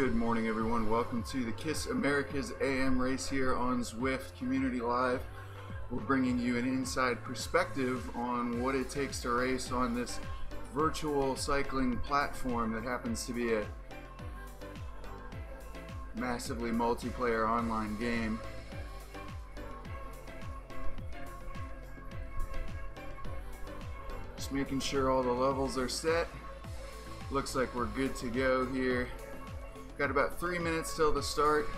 Good morning, everyone. Welcome to the KISS America's AM race here on Zwift Community Live. We're bringing you an inside perspective on what it takes to race on this virtual cycling platform that happens to be a massively multiplayer online game. Just making sure all the levels are set. Looks like we're good to go here. Got about 3 minutes till the start.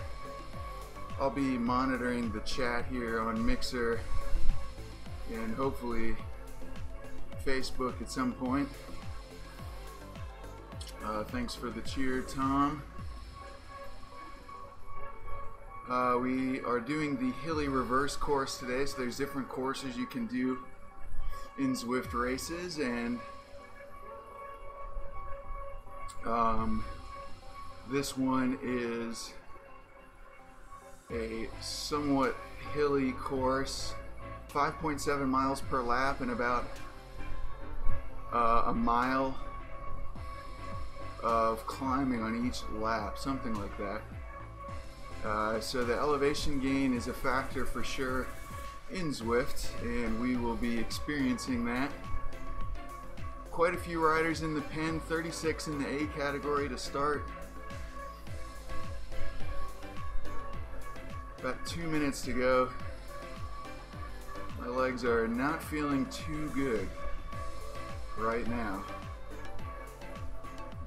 I'll be monitoring the chat here on Mixer and hopefully Facebook at some point. Thanks for the cheer, Tom. We are doing the hilly reverse course today, so there's different courses you can do in Zwift races, and this one is a somewhat hilly course, 5.7 miles per lap and about a mile of climbing on each lap, something like that. So the elevation gain is a factor for sure in Zwift, and we will be experiencing that. Quite a few riders in the pen, 36 in the A category to start. About 2 minutes to go. My legs are not feeling too good right now.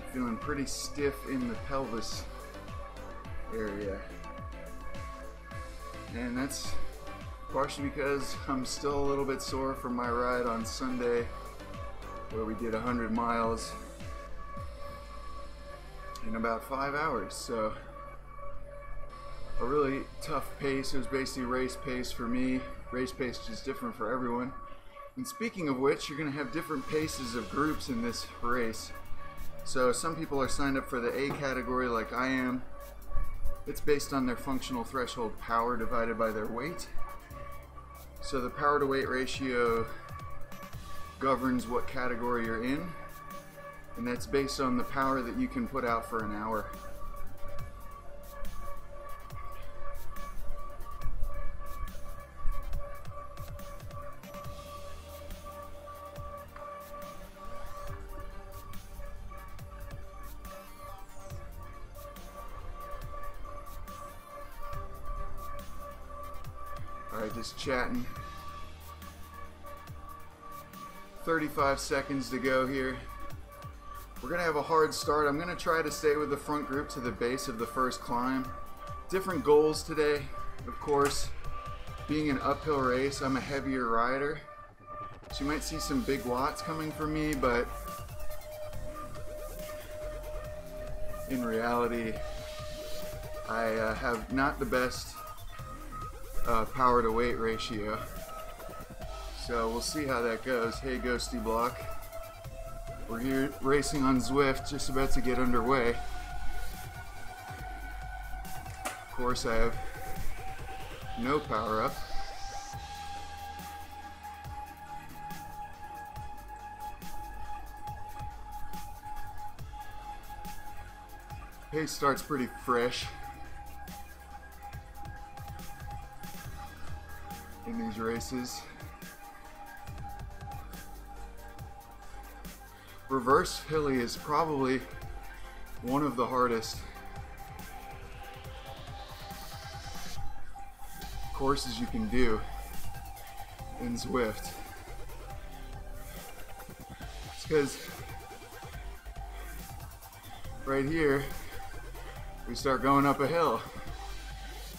I'm feeling pretty stiff in the pelvis area. And that's partially because I'm still a little bit sore from my ride on Sunday, where we did 100 miles in about 5 hours. So a really tough pace. It was basically race pace for me. Race pace is different for everyone. And speaking of which, you're going to have different paces of groups in this race. So some people are signed up for the A category like I am. It's based on their functional threshold power divided by their weight. So the power to weight ratio governs what category you're in, and that's based on the power that you can put out for an hour. Alright, just chatting. 35 seconds to go here. We're going to have a hard start. I'm going to try to stay with the front group to the base of the first climb. Different goals today, of course. Being an uphill race, I'm a heavier rider. So you might see some big watts coming from me, but in reality, I have not the best power to weight ratio. So we'll see how that goes. Hey, Ghosty Block. We're here racing on Zwift, just about to get underway. Of course, I have no power up. Pace starts pretty fresh in these races. Reverse hilly is probably one of the hardest courses you can do in Zwift. It's because right here we start going up a hill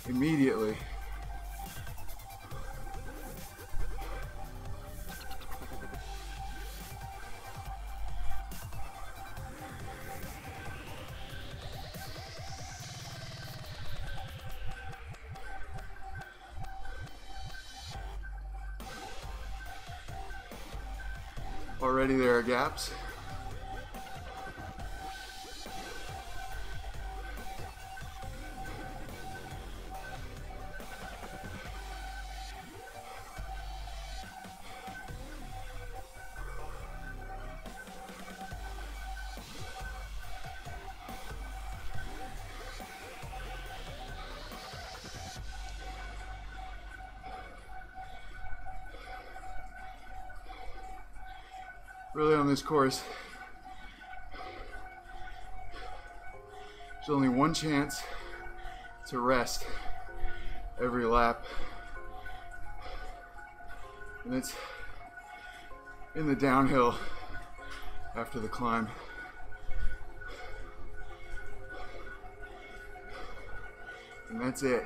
immediately. Already there are gaps. really on this course, there's only one chance to rest every lap, and it's in the downhill after the climb. And that's it.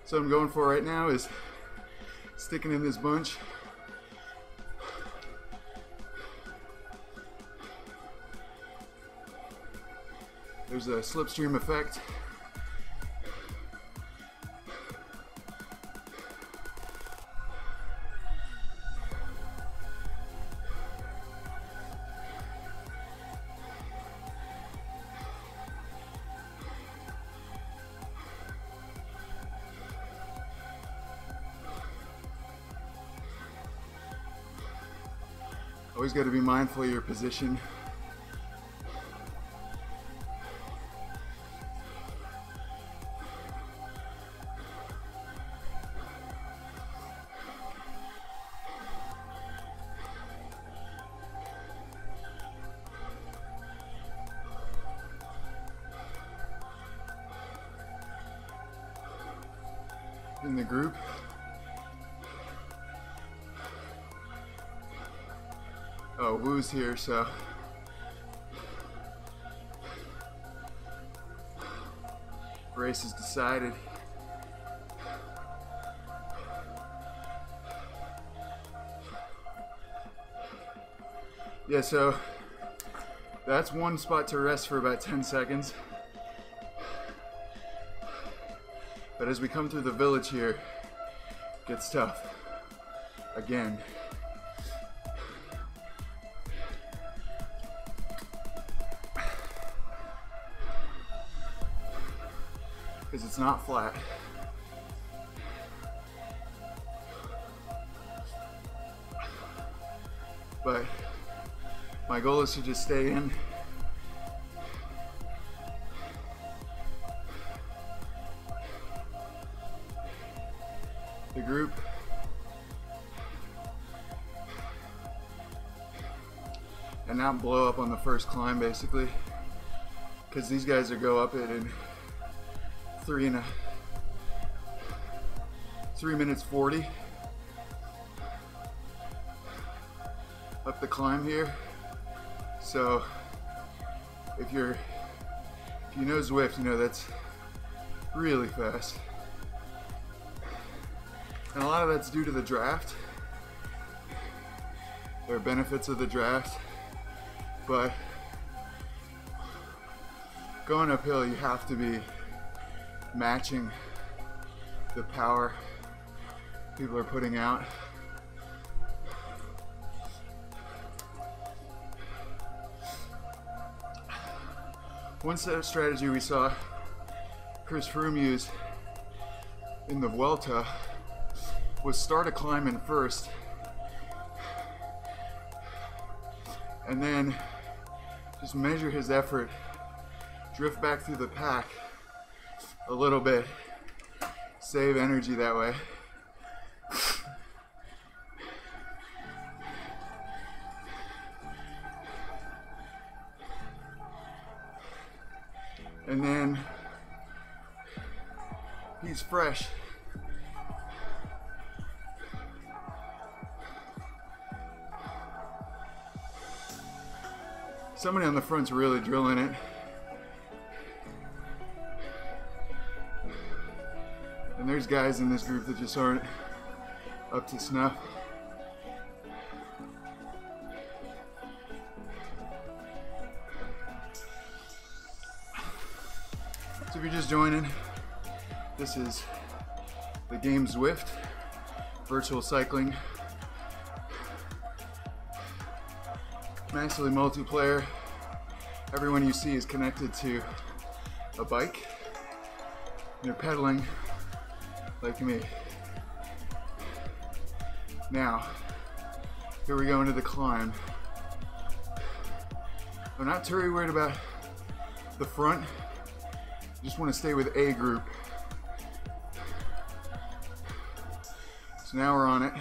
So what I'm going for right now is sticking in this bunch. There's a slipstream effect. Always got to be mindful of your position. In the group. Oh, Woo's here, so race is decided. Yeah, so that's one spot to rest for about 10 seconds. But as we come through the village here, it gets tough again. Because it's not flat. But my goal is to just stay in. The group. And not blow up on the first climb, basically. Because these guys are go up it in 3 minutes 40 up the climb here. So if you know Zwift, you know that's really fast. And a lot of that's due to the draft. There are benefits of the draft, but going uphill you have to be matching the power people are putting out. One set of strategy we saw Chris Froome use in the Vuelta was start a climb in first and then just measure his effort, drift back through the pack a little bit, save energy that way. And then he's fresh. Somebody on the front's really drilling it. And there's guys in this group that just aren't up to snuff. So if you're just joining, this is the game Zwift, virtual cycling. Massively multiplayer. Everyone you see is connected to a bike. And you're pedaling like me. Now, here we go into the climb. I'm not too worried about the front. Just want to stay with A group. So now we're on it.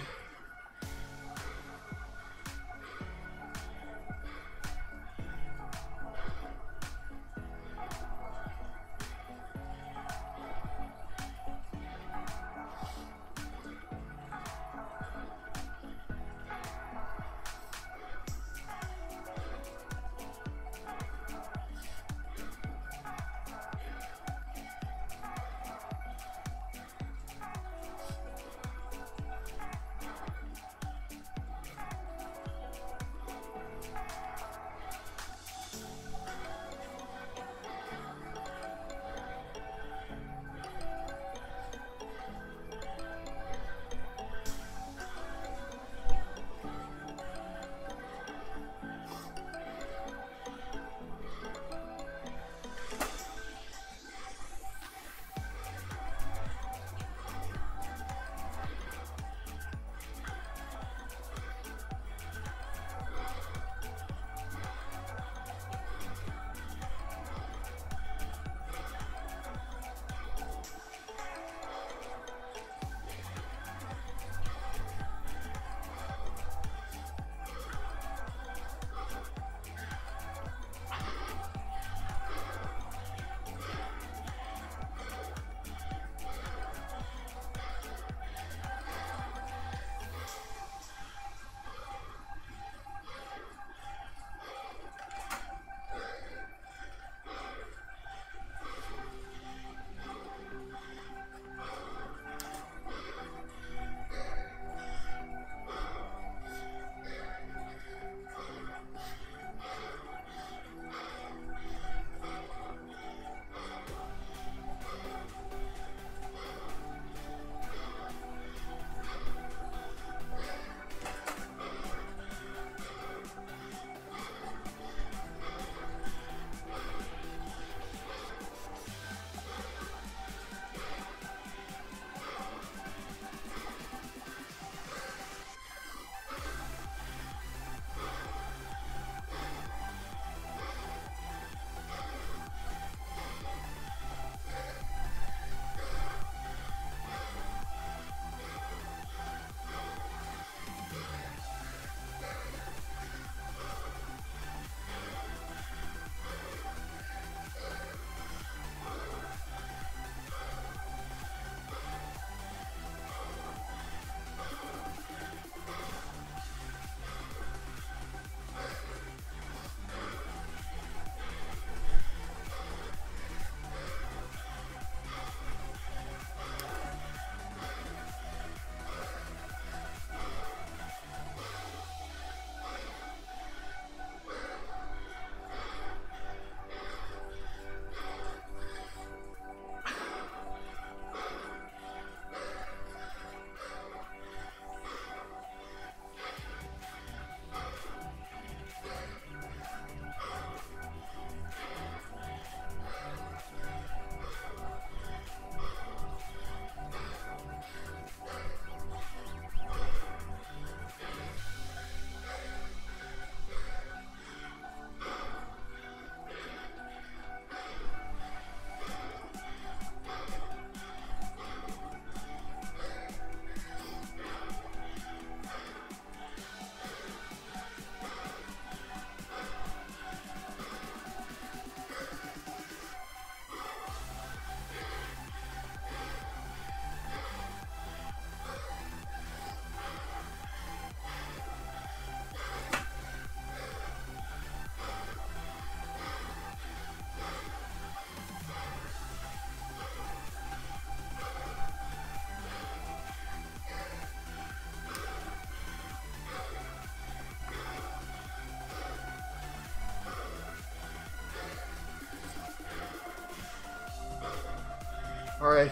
All right,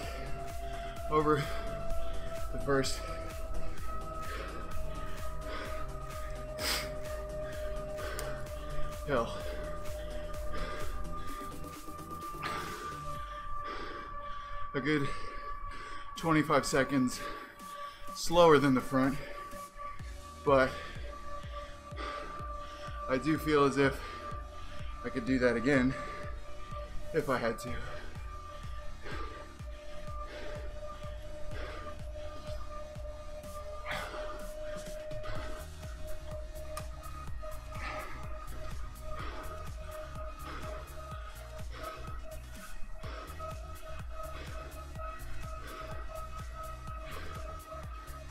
over the first hill. A good 25 seconds slower than the front, but I do feel as if I could do that again if I had to.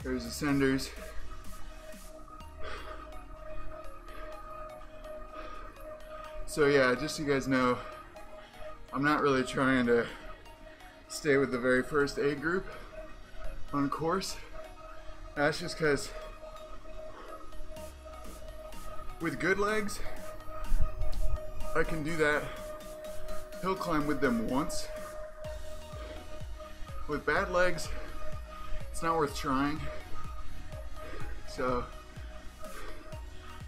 There's ascenders. So yeah, just so you guys know, I'm not really trying to stay with the very first A group on course. That's just because with good legs, I can do that hill climb with them once. With bad legs, it's not worth trying. So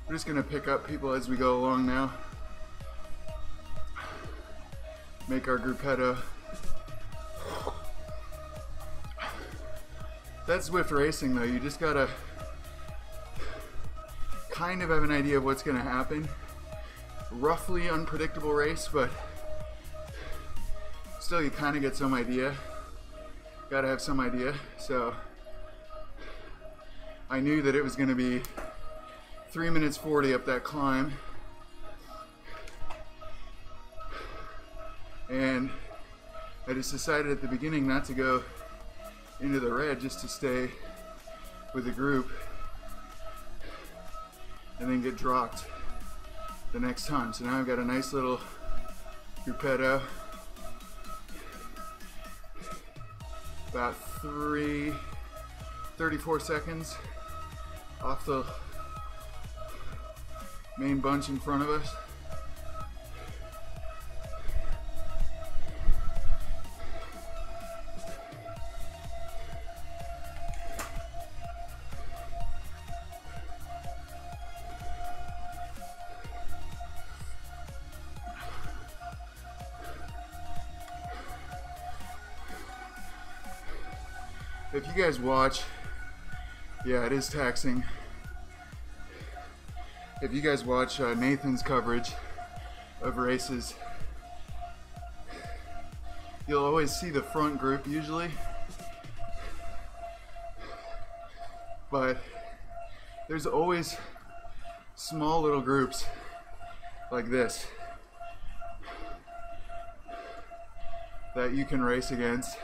we're just gonna pick up people as we go along now. Make our gruppetto. That's Zwift racing though, you just gotta kind of have an idea of what's gonna happen. Roughly unpredictable race, but still you kind of get some idea. Gotta have some idea. So I knew that it was gonna be 3 minutes 40 up that climb. And I just decided at the beginning not to go into the red, just to stay with the group and then get dropped the next time. So now I've got a nice little gruppetto. About 34 seconds off the main bunch in front of us. If you guys watch, yeah, it is taxing. If you guys watch Nathan's coverage of races, you'll always see the front group usually, but there's always small little groups like this that you can race against.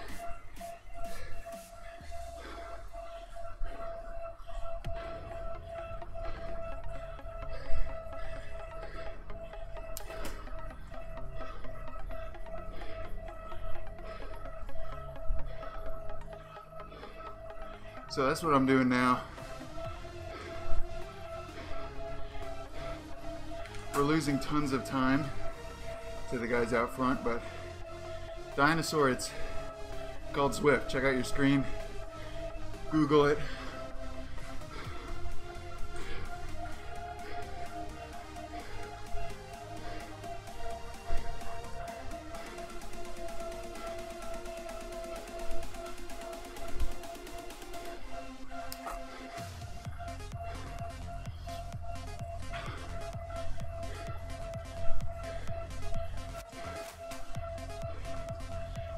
So that's what I'm doing now. We're losing tons of time to the guys out front, but Dinosaur, it's called Zwift. Check out your screen, Google it.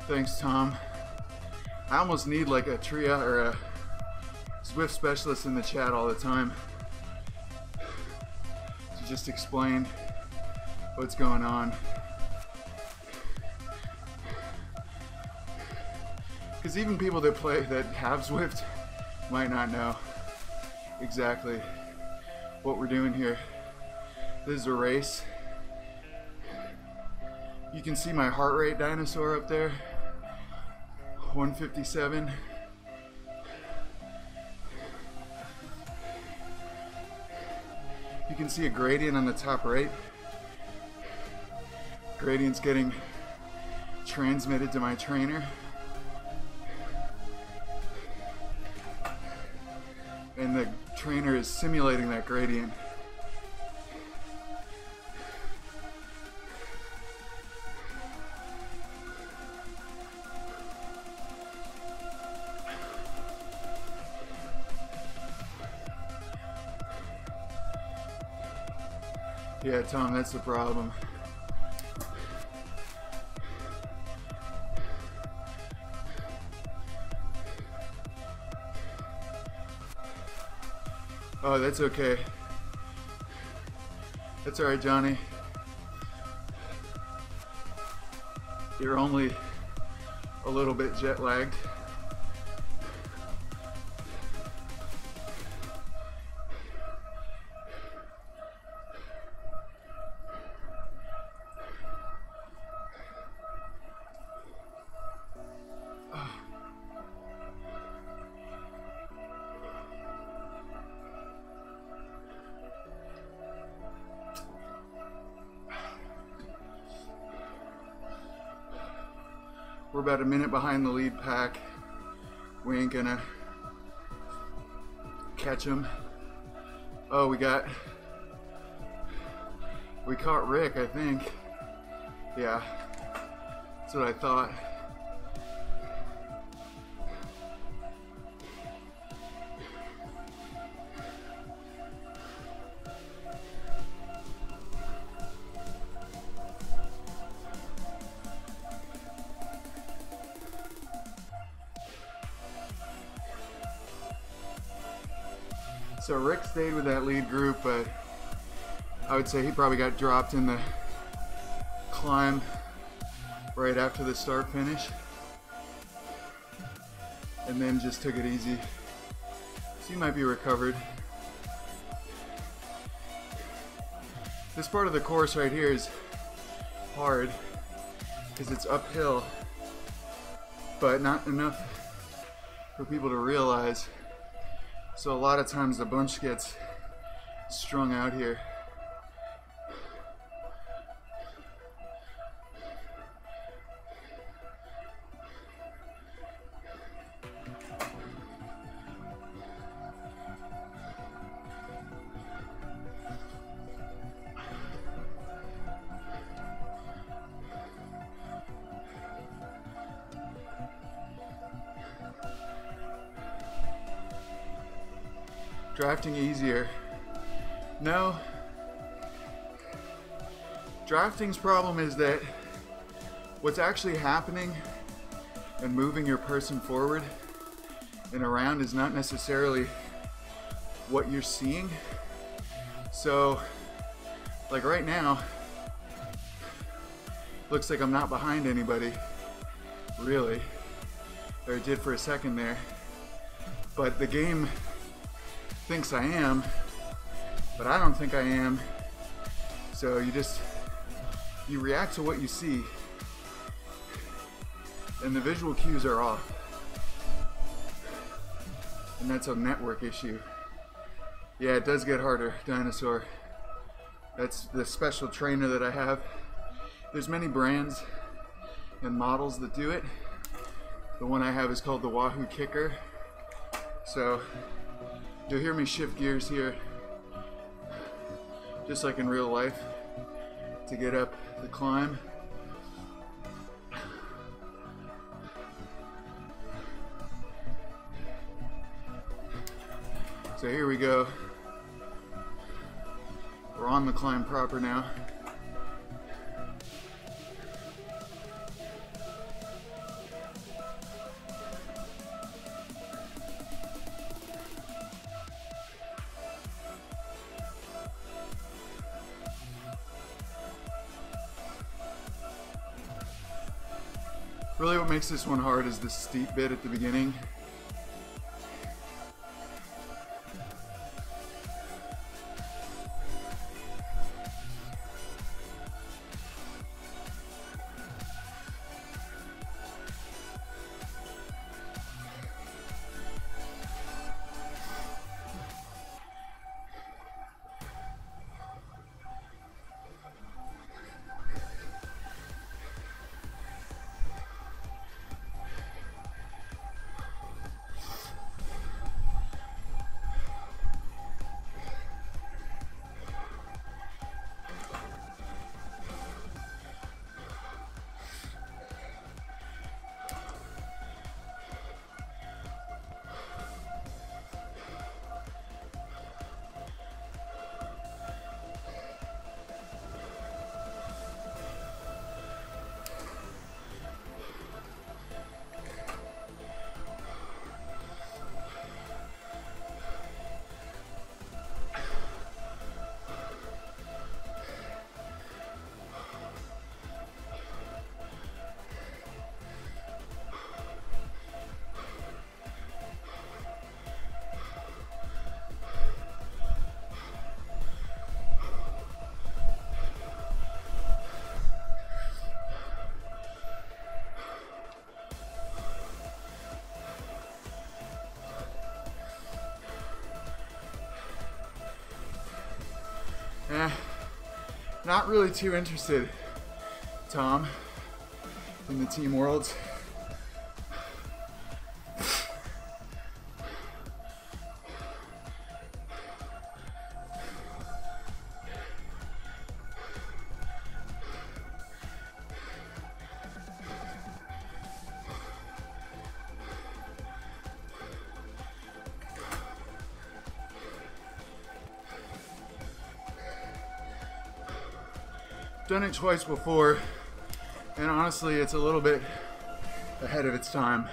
Thanks, Tom. I almost need like a tria or a Zwift specialist in the chat all the time to just explain what's going on. Because even people that have Zwift might not know exactly what we're doing here. This is a race. You can see my heart rate, Dinosaur, up there. 157. You can see a gradient on the top right. Gradient's getting transmitted to my trainer. And the trainer is simulating that gradient. Yeah, Tom, that's the problem. Oh, that's okay. That's all right, Johnny. You're only a little bit jet lagged. We're about a minute behind the lead pack. We ain't gonna catch him. Oh, we caught Rick, I think. Yeah, that's what I thought. So Rick stayed with that lead group, but I would say he probably got dropped in the climb right after the start finish, and then just took it easy. So he might be recovered. This part of the course right here is hard because it's uphill, but not enough for people to realize. So a lot of times the bunch gets strung out here. Drafting easier? No. Drafting's problem is that what's actually happening and moving your person forward and around is not necessarily what you're seeing. So, like right now, looks like I'm not behind anybody, really. Or it did for a second there. But the game thinks I am, but I don't think I am. So you react to what you see, and the visual cues are off, and that's a network issue. Yeah, it does get harder, Dinosaur. That's the special trainer that I have. There's many brands and models that do it. The one I have is called the Wahoo Kicker. So you'll hear me shift gears here, just like in real life, to get up the climb. So here we go. We're on the climb proper now. Really what makes this one hard is this steep bit at the beginning. Not really too interested, Tom, in the team worlds. Done it twice before, and honestly it's a little bit ahead of its time.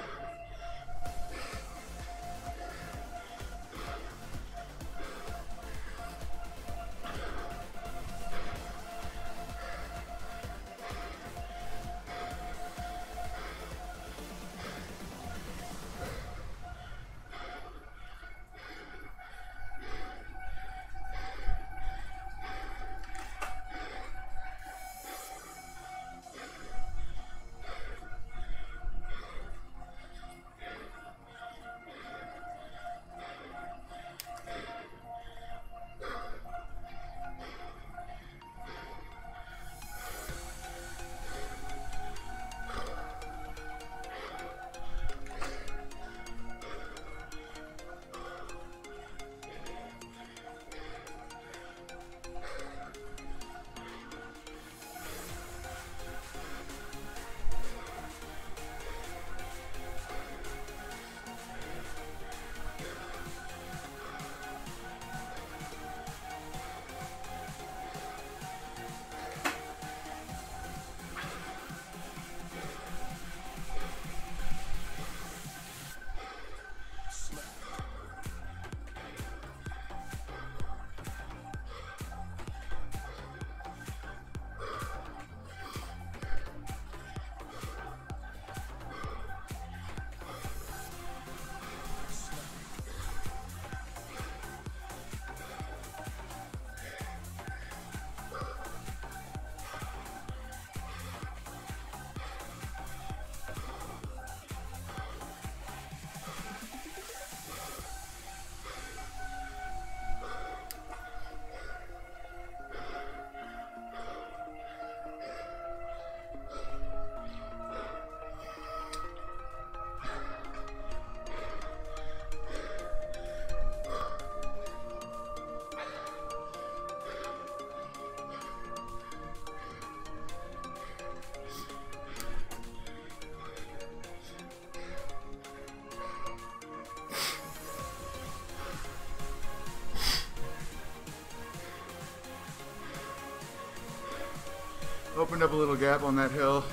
Opened up a little gap on that hill.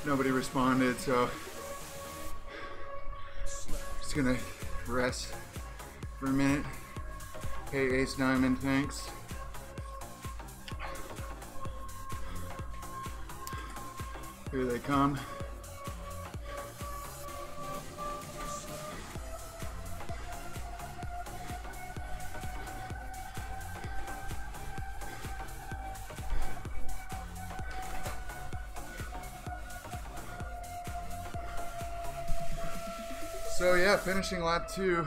Nobody responded, so just gonna rest for a minute. Hey, Ace Diamond, thanks. Here they come. So yeah, finishing lap 2.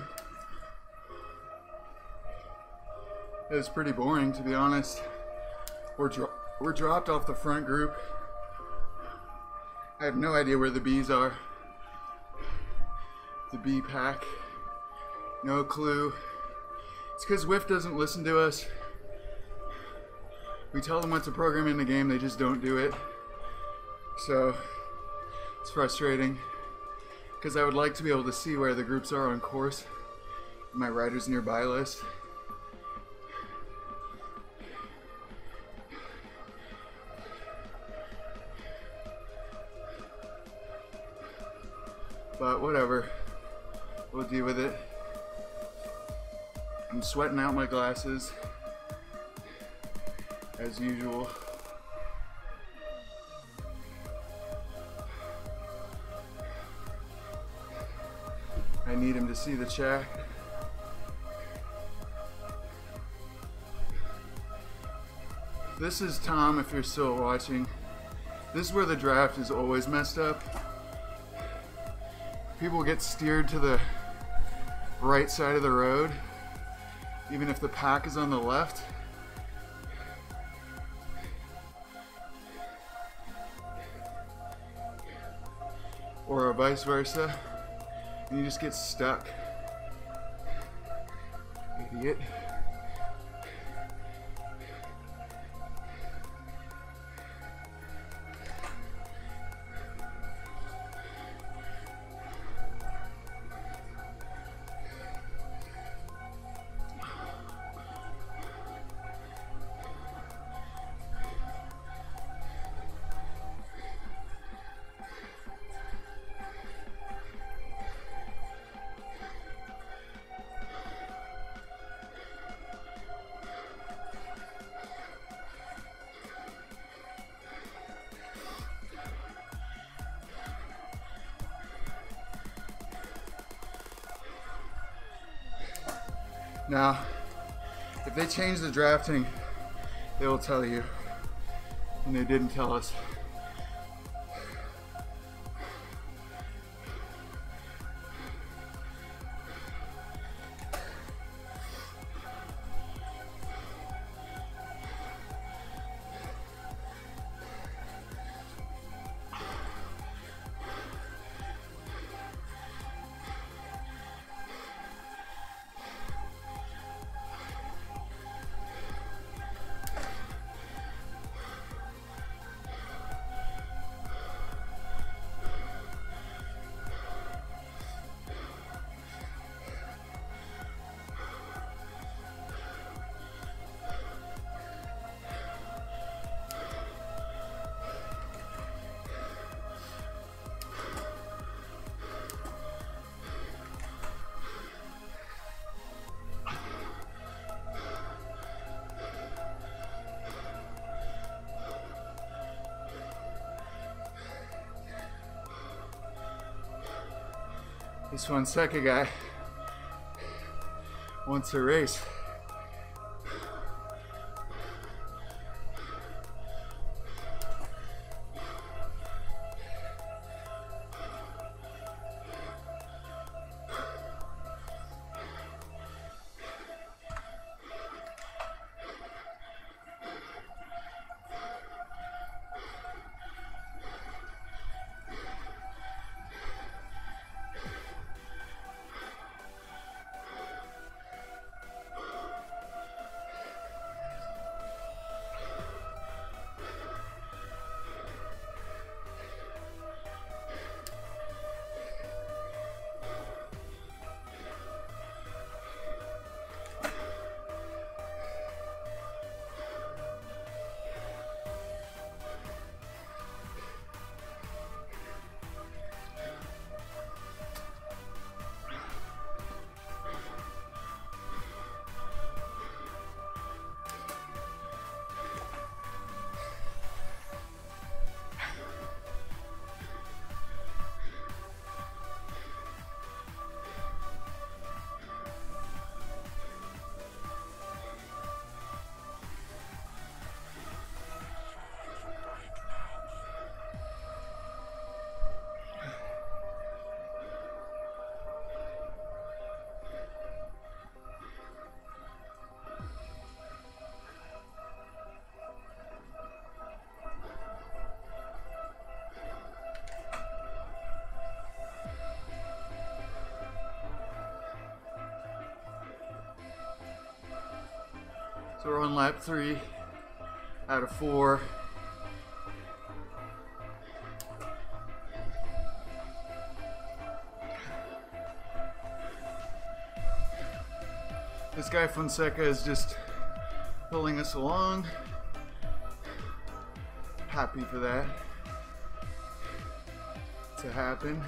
It was pretty boring, to be honest. We're dropped off the front group. I have no idea where the bees are. The bee pack. No clue. It's because Zwift doesn't listen to us. We tell them what to program in the game, they just don't do it. So it's frustrating. Because I would like to be able to see where the groups are on course. My riders nearby list. But whatever, we'll deal with it. I'm sweating out my glasses, as usual. I need him to see the chat. This is Tom, if you're still watching. This is where the draft is always messed up. People get steered to the right side of the road, even if the pack is on the left. Or vice versa, and you just get stuck. Idiot. Now, if they change the drafting, they will tell you, and they didn't tell us. This Fonseca guy wants a race. So we're on lap 3 out of 4. This guy Fonseca is just pulling us along. Happy for that to happen.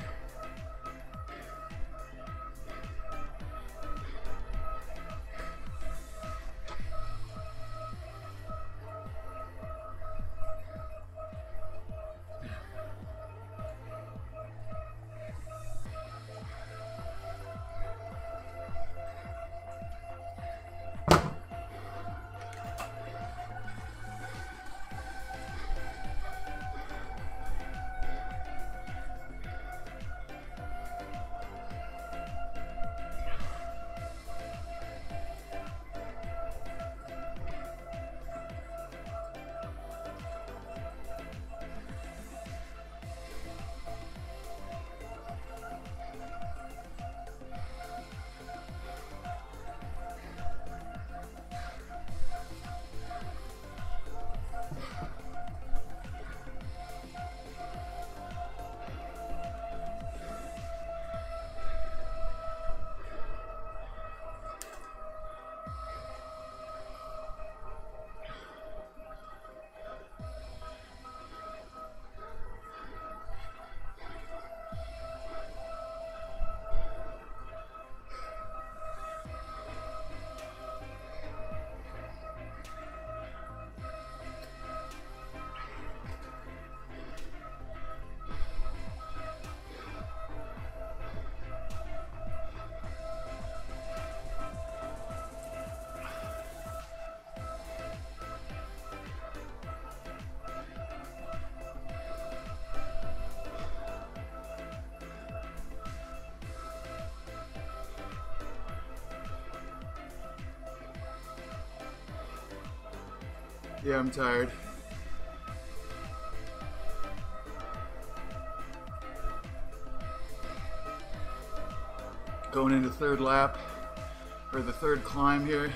Yeah, I'm tired. Going into third lap, or the third climb here.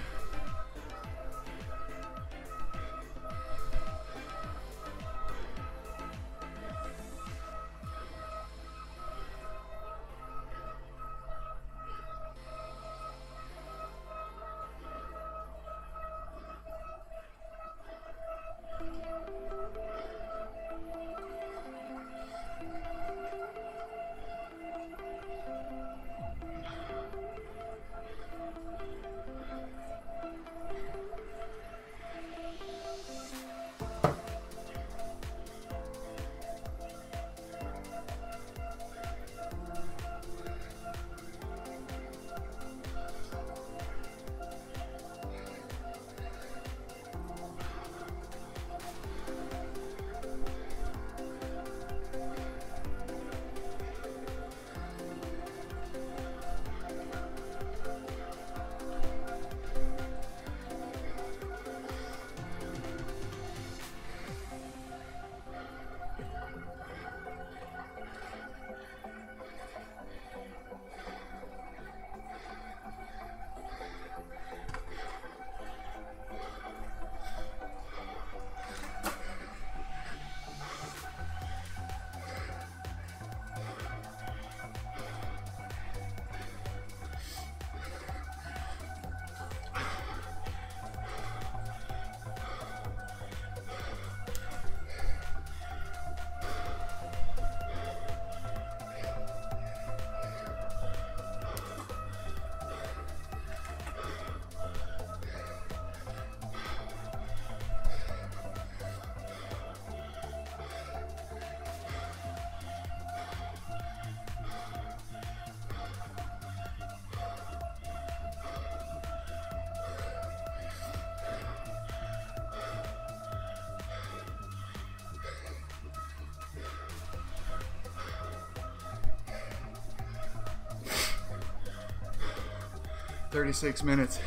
"36 minutes.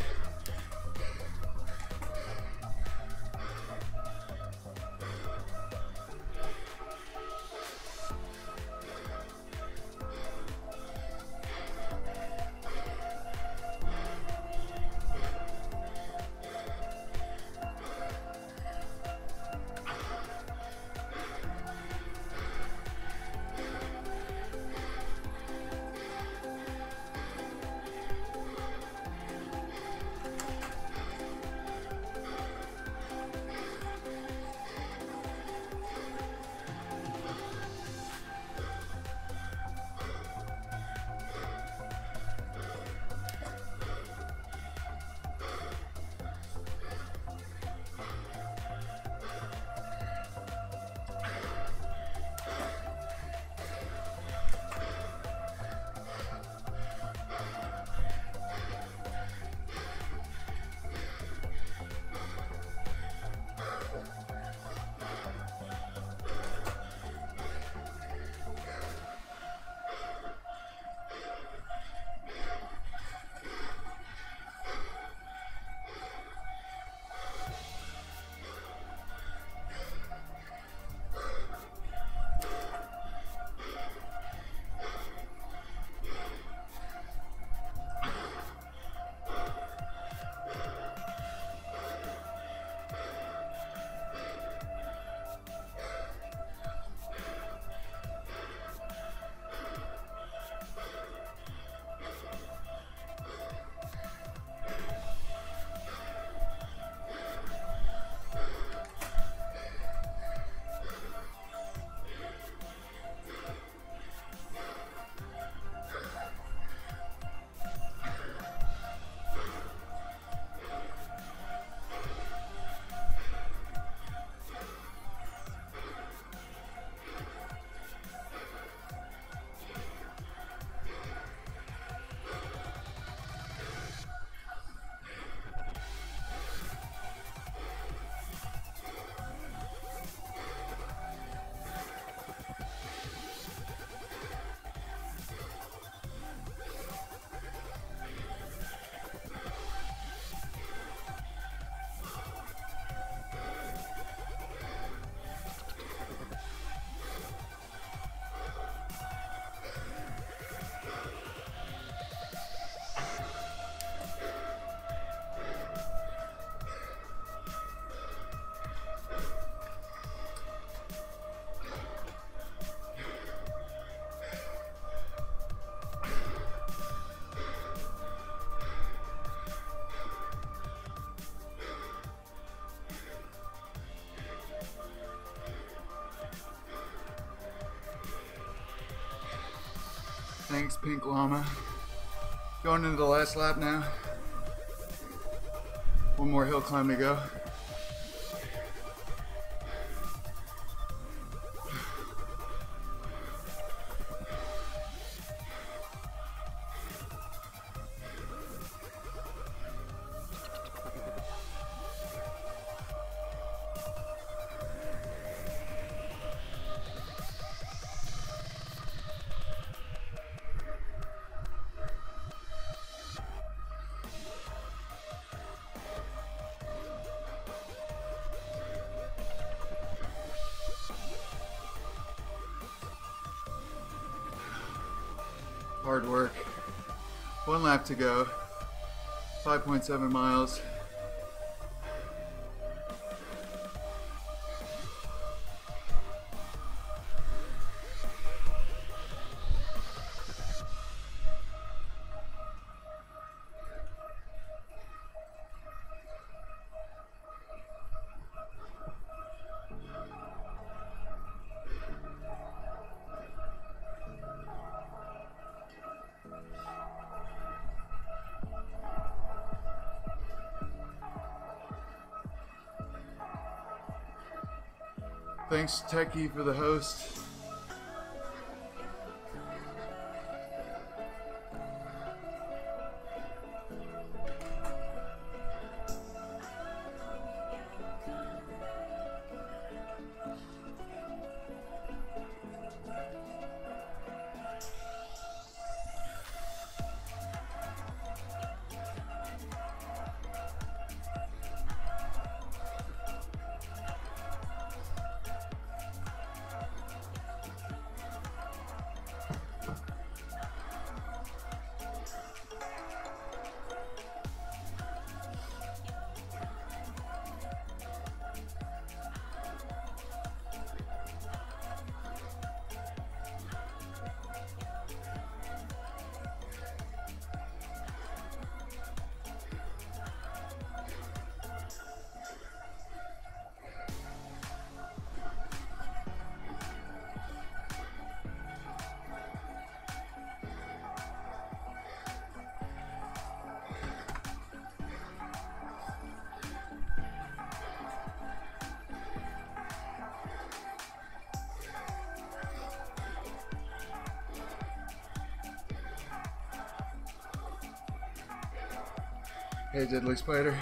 Thanks, Pink Llama. Going into the last lap now. One more hill climb to go. Hard work. One lap to go. 5.7 miles. Thanks, Techie, for the host. Hey, Deadly Spider.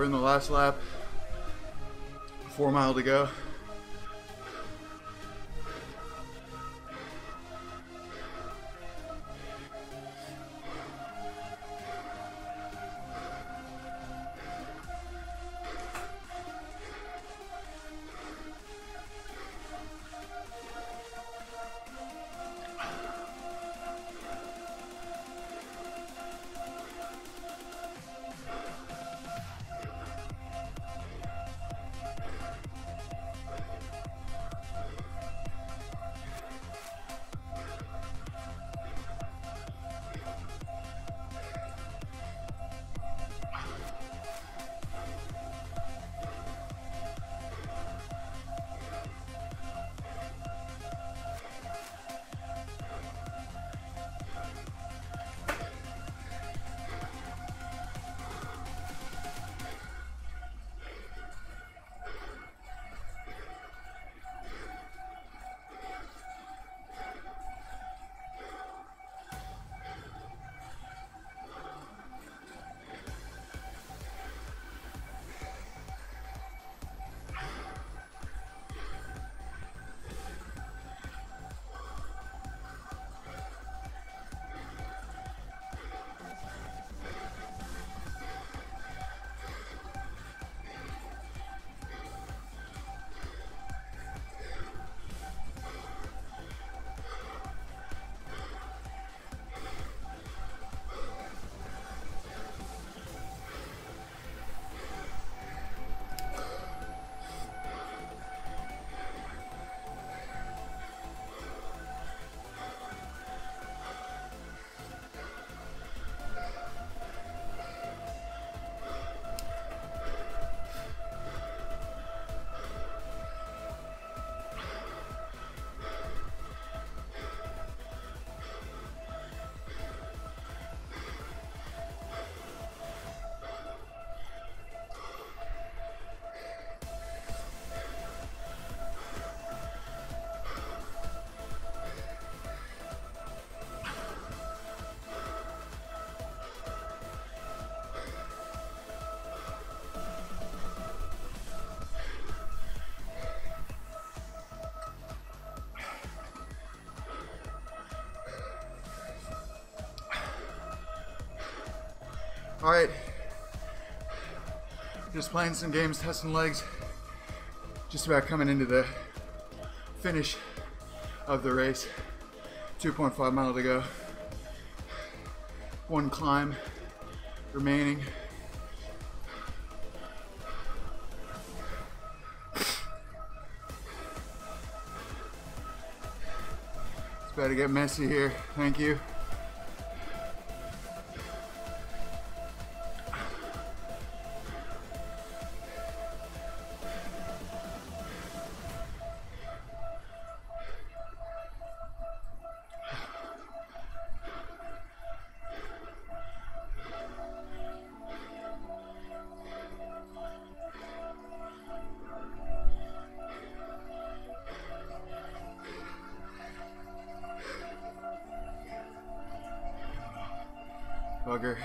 we're in the last lap. 4 miles to go. All right, just playing some games, testing legs, just about coming into the finish of the race. 2.5 miles to go. One climb remaining. It's about to get messy here. Thank you. Bugger.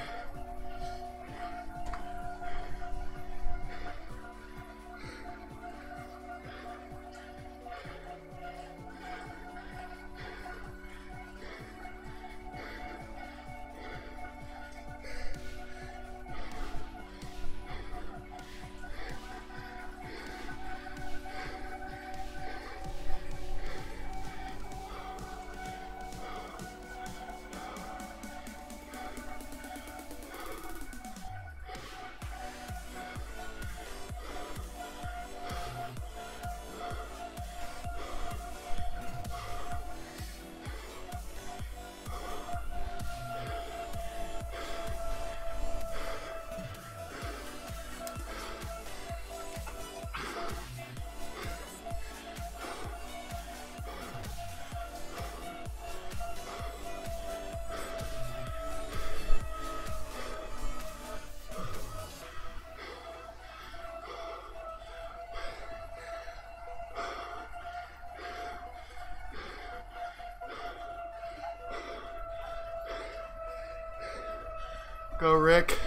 Go, Rick.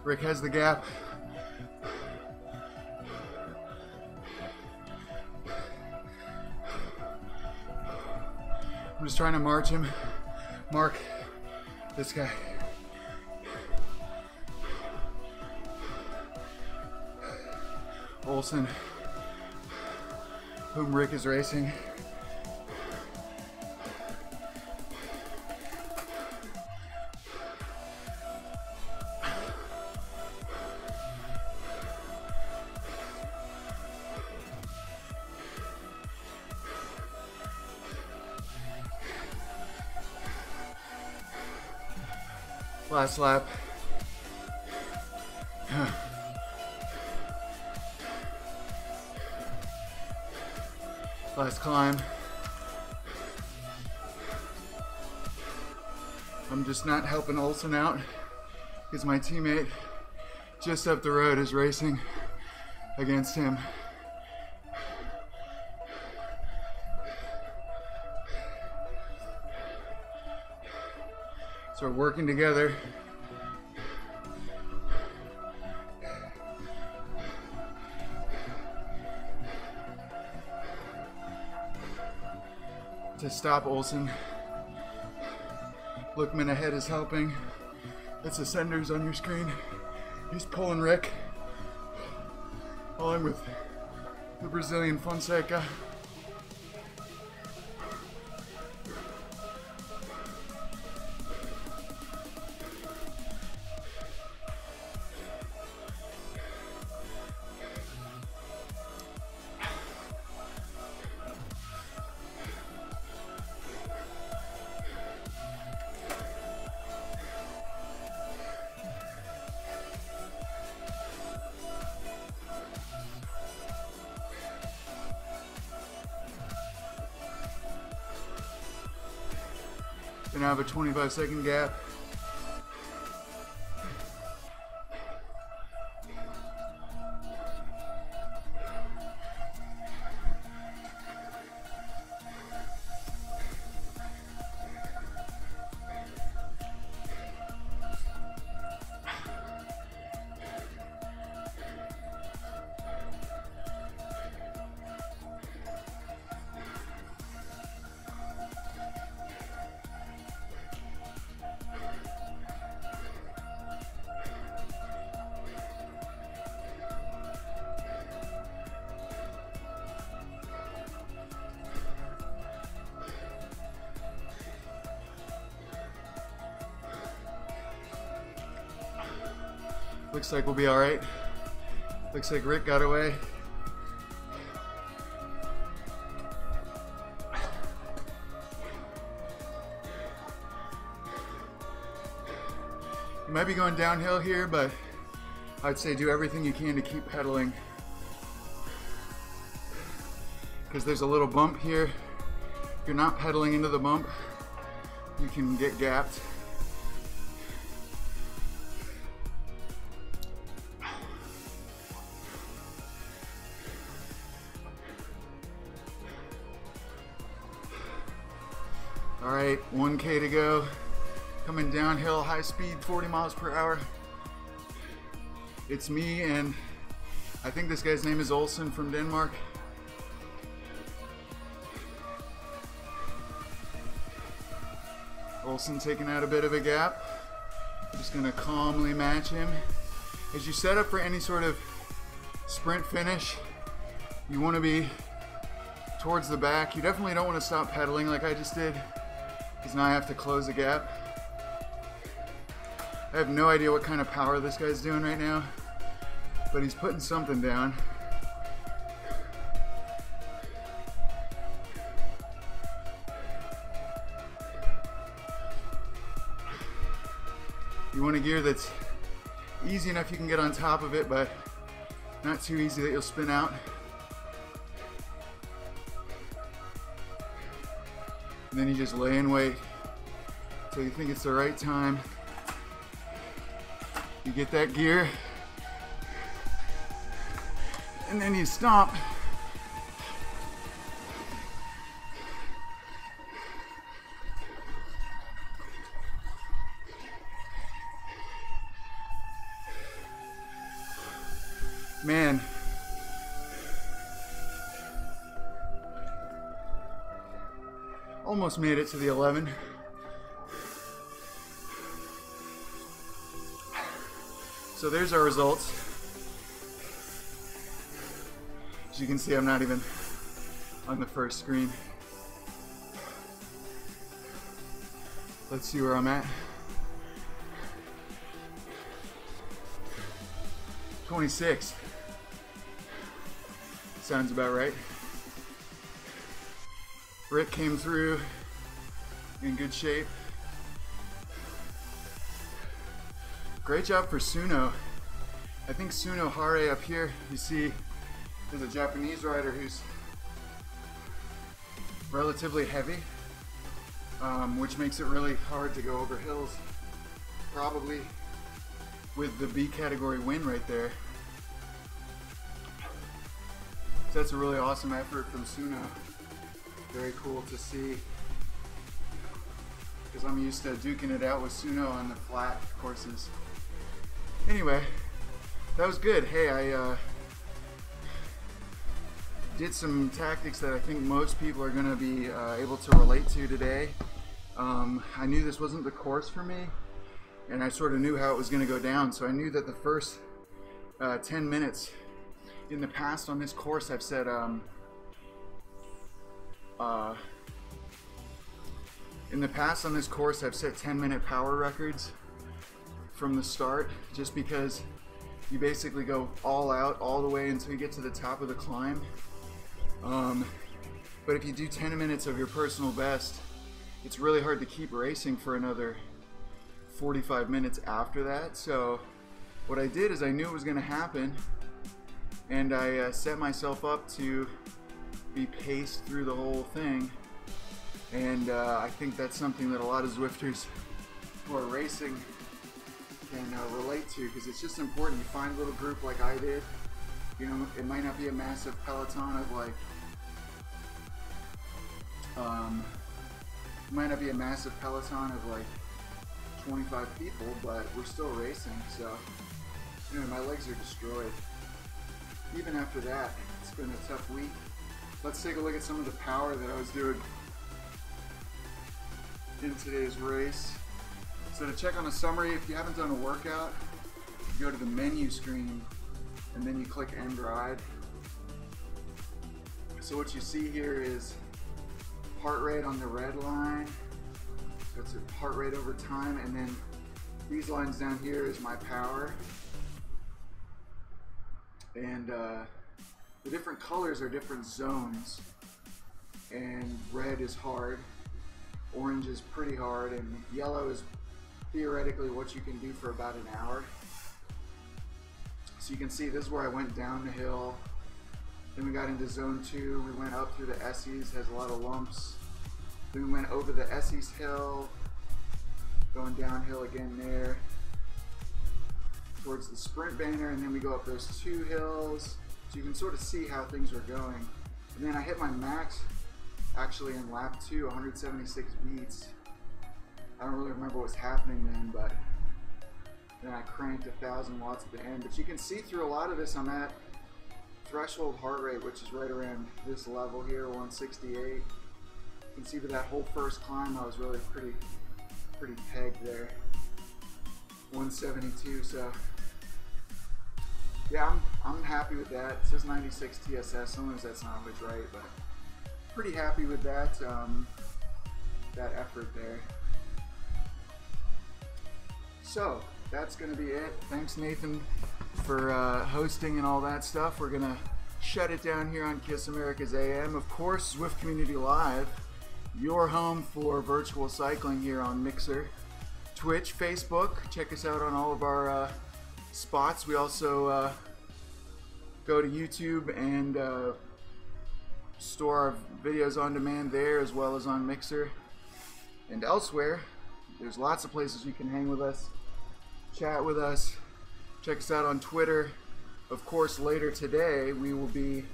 Rick has the gap. I'm just trying to mark this guy. Olsen, whom Rick is racing. Last lap. Last climb. I'm just not helping Olsen out because my teammate just up the road is racing against him. So we're working together. To stop Olsen. Lookman ahead is helping. It's Ascenders on your screen. He's pulling Rick. While I'm with the Brazilian Fonseca. Gonna have a 25-second gap. Looks like we'll be all right. Looks like Rick got away. You might be going downhill here, but I'd say do everything you can to keep pedaling. Because there's a little bump here. If you're not pedaling into the bump, you can get gapped. All right, 1K to go. Coming downhill, high speed, 40 miles per hour. It's me and I think this guy's name is Olsen from Denmark. Olsen taking out a bit of a gap. I'm just gonna calmly match him. As you set up for any sort of sprint finish, you wanna be towards the back. You definitely don't wanna stop pedaling like I just did, because now I have to close the gap. I have no idea what kind of power this guy's doing right now, but he's putting something down. You want a gear that's easy enough you can get on top of it, but not too easy that you'll spin out. And then you just lay in wait until you think it's the right time. You get that gear, and then you stomp. Man, almost made it to the 11. So there's our results. As you can see, I'm not even on the first screen. Let's see where I'm at. 26. Sounds about right. Rick came through in good shape. Great job for Suno. I think Suno Hare up here, you see, is a Japanese rider who's relatively heavy, which makes it really hard to go over hills. Probably with the B category win right there. So that's a really awesome effort from Suno. Very cool to see, because I'm used to duking it out with Suno on the flat courses. Anyway, that was good. Hey, I did some tactics that I think most people are going to be able to relate to today. I knew this wasn't the course for me, and I sort of knew how it was going to go down, so I knew that the first 10 minutes in the past on this course, I've said in the past on this course, I've set 10-minute power records from the start, just because you basically go all out all the way until you get to the top of the climb. But if you do 10 minutes of your personal best, it's really hard to keep racing for another 45 minutes after that. So what I did is I knew it was going to happen, and I set myself up to be paced through the whole thing. And I think that's something that a lot of Zwifters who are racing can relate to, because it's just important. You find a little group like I did. You know, it might not be a massive peloton of like, it might not be a massive peloton of like 25 people, but we're still racing. So, you know, my legs are destroyed. Even after that, it's been a tough week. Let's take a look at some of the power that I was doing in today's race. So to check on a summary, if you haven't done a workout, you go to the menu screen and then you click end ride. So what you see here is heart rate on the red line. So it's a heart rate over time, and then these lines down here is my power. And the different colors are different zones. And red is hard, orange is pretty hard, and yellow is theoretically what you can do for about an hour. So you can see this is where I went down the hill. Then we got into zone 2. We went up through the Esses, has a lot of lumps. Then we went over the Esses hill, going downhill again there towards the sprint banner, and then we go up those 2 hills. So you can sort of see how things are going. And then I hit my max actually in lap 2, 176 beats. I don't really remember what was happening then, but then I cranked 1,000 watts at the end. But you can see through a lot of this, I'm at threshold heart rate, which is right around this level here, 168. You can see with that whole first climb, I was really pretty pegged there, 172. So yeah, I'm happy with that. It says 96 TSS. Sometimes that's not always right, but pretty happy with that that effort there. So that's gonna be it. Thanks, Nathan, for hosting and all that stuff. We're gonna shut it down here on Kiss America's AM. Of course, Zwift Community Live, your home for virtual cycling here on Mixer, Twitch, Facebook. Check us out on all of our spots. We also go to YouTube and store our videos on demand there, as well as on Mixer and elsewhere. There's lots of places you can hang with us, chat with us. Check us out on Twitter. Of course, later today we will be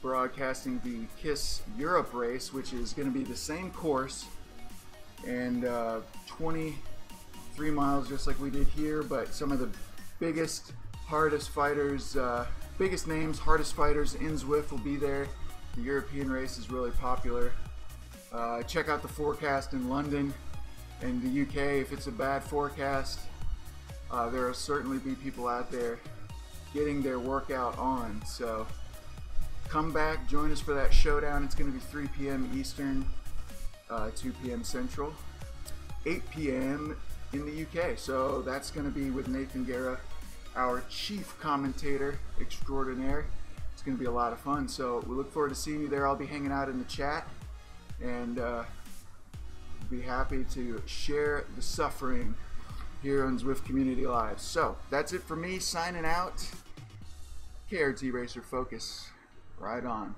broadcasting the KISS Europe race, which is going to be the same course and 23 miles just like we did here, but some of the biggest hardest fighters, biggest names, hardest fighters in Zwift will be there. The European race is really popular. Check out the forecast in London and the UK. If it's a bad forecast, there will certainly be people out there getting their workout on. So come back, join us for that showdown. It's going to be 3 p.m. Eastern, 2 p.m. Central, 8 p.m. in the UK. So that's going to be with Nathan Guerra, our chief commentator extraordinaire. It's going to be a lot of fun. So we look forward to seeing you there. I'll be hanging out in the chat and be happy to share the suffering here on Zwift Community Live. So that's it for me, signing out. KRT Racer Focus, right on.